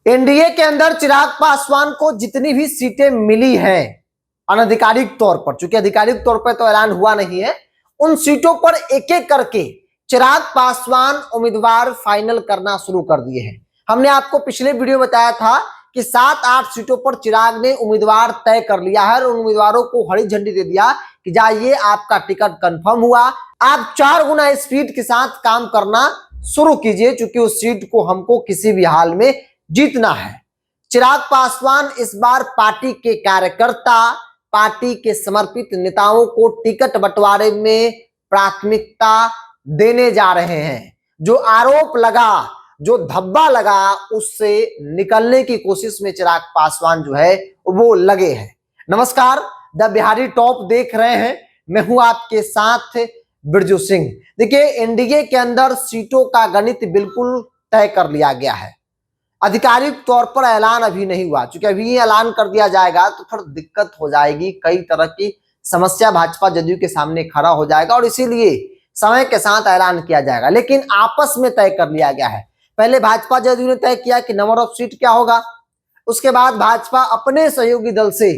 NDA के अंदर चिराग पासवान को जितनी भी सीटें मिली हैं अनधिकारिक तौर पर, चूंकि आधिकारिक तौर पर तो ऐलान हुआ नहीं है, उन सीटों पर एक एक करके चिराग पासवान उम्मीदवार फाइनल करना शुरू कर दिए हैं। हमने आपको पिछले वीडियो बताया था कि 7-8 सीटों पर चिराग ने उम्मीदवार तय कर लिया है और उन उम्मीदवारों को हरी झंडी दे दिया कि जाइए आपका टिकट कंफर्म हुआ, आप 4 गुना स्पीड के साथ काम करना शुरू कीजिए, क्योंकि उस सीट को हमको किसी भी हाल में जीतना है। चिराग पासवान इस बार पार्टी के कार्यकर्ता, पार्टी के समर्पित नेताओं को टिकट बंटवारे में प्राथमिकता देने जा रहे हैं। जो आरोप लगा, जो धब्बा लगा, उससे निकलने की कोशिश में चिराग पासवान जो है वो लगे हैं। नमस्कार, द बिहारी टॉप देख रहे हैं, मैं हूं आपके साथ बिरजू सिंह। देखिए, एनडीए के अंदर सीटों का गणित बिल्कुल तय कर लिया गया है। आधिकारिक तौर पर ऐलान अभी नहीं हुआ, क्योंकि अभी ऐलान कर दिया जाएगा तो फिर दिक्कत हो जाएगी, कई तरह की समस्या भाजपा जदयू के सामने खड़ा हो जाएगा और इसीलिए समय के साथ ऐलान किया जाएगा। लेकिन आपस में तय कर लिया गया है। पहले भाजपा जदयू ने तय किया कि नंबर ऑफ सीट क्या होगा, उसके बाद भाजपा अपने सहयोगी दल से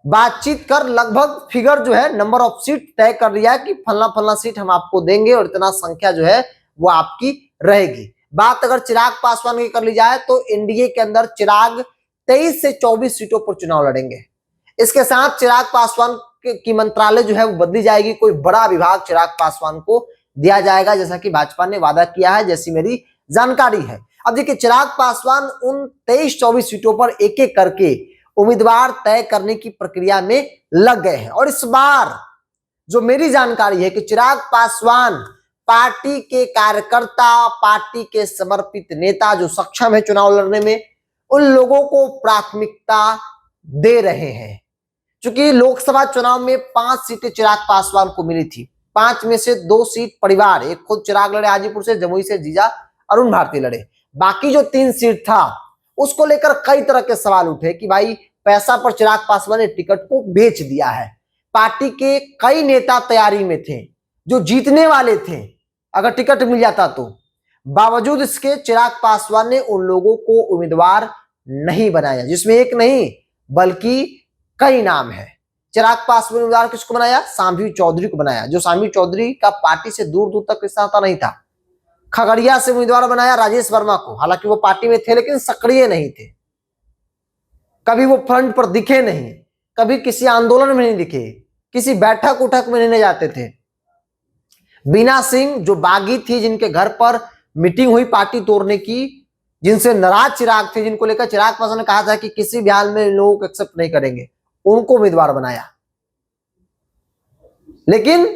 बातचीत कर लगभग फिगर जो है नंबर ऑफ सीट तय कर लिया कि फलना फलना सीट हम आपको देंगे और इतना संख्या जो है वो आपकी रहेगी। बात अगर चिराग पासवान की कर ली जाए तो एनडीए के अंदर चिराग 23 से 24 सीटों पर चुनाव लड़ेंगे। इसके साथ चिराग पासवान की मंत्रालय जो है वो बदली जाएगी, कोई बड़ा विभाग चिराग पासवान को दिया जाएगा, जैसा कि भाजपा ने वादा किया है, जैसी मेरी जानकारी है। अब देखिए, चिराग पासवान उन 23-24 सीटों पर एक एक करके उम्मीदवार तय करने की प्रक्रिया में लग गए हैं और इस बार जो मेरी जानकारी है कि चिराग पासवान पार्टी के कार्यकर्ता, पार्टी के समर्पित नेता जो सक्षम है चुनाव लड़ने में, उन लोगों को प्राथमिकता दे रहे हैं। क्योंकि लोकसभा चुनाव में 5 सीटें चिराग पासवान को मिली थी, 5 में से 2 सीट परिवार, एक खुद चिराग लड़े हाजीपुर से, जमुई से जीजा अरुण भारती लड़े, बाकी जो 3 सीट था उसको लेकर कई तरह के सवाल उठे कि भाई पैसा पर चिराग पासवान ने टिकट को बेच दिया है। पार्टी के कई नेता तैयारी में थे जो जीतने वाले थे अगर टिकट मिल जाता तो, बावजूद इसके चिराग पासवान ने उन लोगों को उम्मीदवार नहीं बनाया, जिसमें एक नहीं बल्कि कई नाम है। चिराग पासवान उम्मीदवार किसको बनाया? शाम्भवी चौधरी को बनाया, जो शाम्भवी चौधरी का पार्टी से दूर दूर तक रिश्ता नहीं था। खगड़िया से उम्मीदवार बनाया राजेश वर्मा को, हालांकि वो पार्टी में थे लेकिन सक्रिय नहीं थे, कभी वो फ्रंट पर दिखे नहीं, कभी किसी आंदोलन में नहीं दिखे, किसी बैठक उठक में नहीं जाते थे। बीना सिंह जो बागी थी, जिनके घर पर मीटिंग हुई पार्टी तोड़ने की, जिनसे नाराज चिराग थे, जिनको लेकर चिराग पासवान ने कहा था कि किसी भी हाल में इन लोगों को एक्सेप्ट नहीं करेंगे, उनको उम्मीदवार बनाया। लेकिन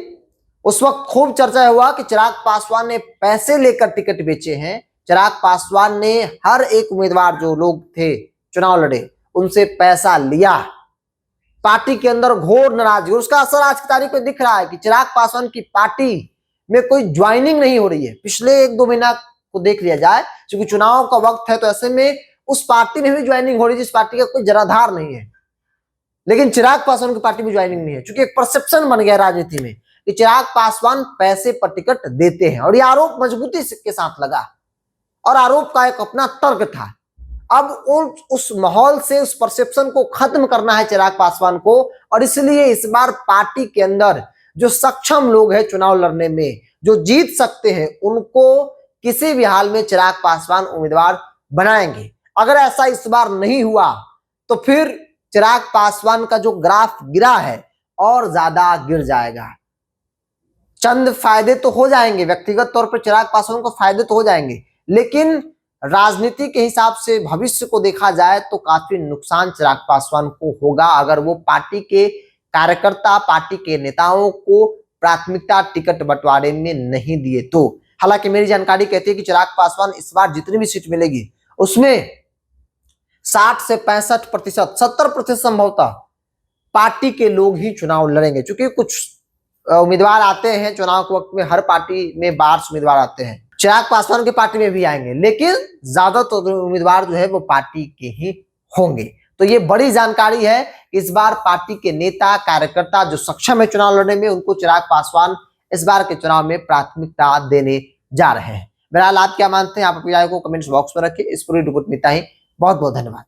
उस वक्त खूब चर्चा हुआ कि चिराग पासवान ने पैसे लेकर टिकट बेचे हैं। चिराग पासवान ने हर एक उम्मीदवार जो लोग थे चुनाव लड़े उनसे पैसा लिया। पार्टी के अंदर घोर नाराजगी, उसका असर आज की तारीख में दिख रहा है कि चिराग पासवान की पार्टी में कोई ज्वाइनिंग नहीं हो रही है। पिछले 1-2 महीना को देख लिया जाए, क्योंकि चुनाव का वक्त है, तो ऐसे में उस पार्टी में भी ज्वाइनिंग हो रही है जिस पार्टी का कोई जनाधार नहीं है, लेकिन चिराग पासवान की पार्टी में ज्वाइनिंग नहीं है, क्योंकि एक परसेप्शन बन गया राजनीति में कि चिराग पासवान पैसे पर टिकट देते हैं और ये आरोप मजबूती के साथ लगा और आरोप का एक अपना तर्क था। अब उस माहौल से, उस परसेप्शन को खत्म करना है चिराग पासवान को, और इसलिए इस बार पार्टी के अंदर जो सक्षम लोग हैं चुनाव लड़ने में, जो जीत सकते हैं, उनको किसी भी हाल में चिराग पासवान उम्मीदवार बनाएंगे। अगर ऐसा इस बार नहीं हुआ तो फिर चिराग पासवान का जो ग्राफ गिरा है और ज्यादा गिर जाएगा। चंद फायदे तो हो जाएंगे, व्यक्तिगत तौर पर चिराग पासवान को फायदे तो हो जाएंगे, लेकिन राजनीति के हिसाब से भविष्य को देखा जाए तो काफी नुकसान चिराग पासवान को होगा अगर वो पार्टी के कार्यकर्ता, पार्टी के नेताओं को प्राथमिकता टिकट बंटवारे में नहीं दिए तो। हालांकि मेरी जानकारी कहती है कि चिराग पासवान इस बार जितनी भी सीट मिलेगी उसमें 60 से 65%, 70% संभवतः पार्टी के लोग ही चुनाव लड़ेंगे, क्योंकि कुछ उम्मीदवार आते हैं चुनाव के वक्त में, हर पार्टी में 12 उम्मीदवार आते हैं, चिराग पासवान की पार्टी में भी आएंगे, लेकिन ज्यादातर उम्मीदवार जो है वो पार्टी के ही होंगे। तो ये बड़ी जानकारी है कि इस बार पार्टी के नेता, कार्यकर्ता जो सक्षम है चुनाव लड़ने में, उनको चिराग पासवान इस बार के चुनाव में प्राथमिकता देने जा रहे हैं। बहरहाल आप क्या मानते हैं, आप अपनी राय को कमेंट्स बॉक्स में रखिए। इस पूरी रिपोर्ट में इतना ही। बहुत बहुत धन्यवाद।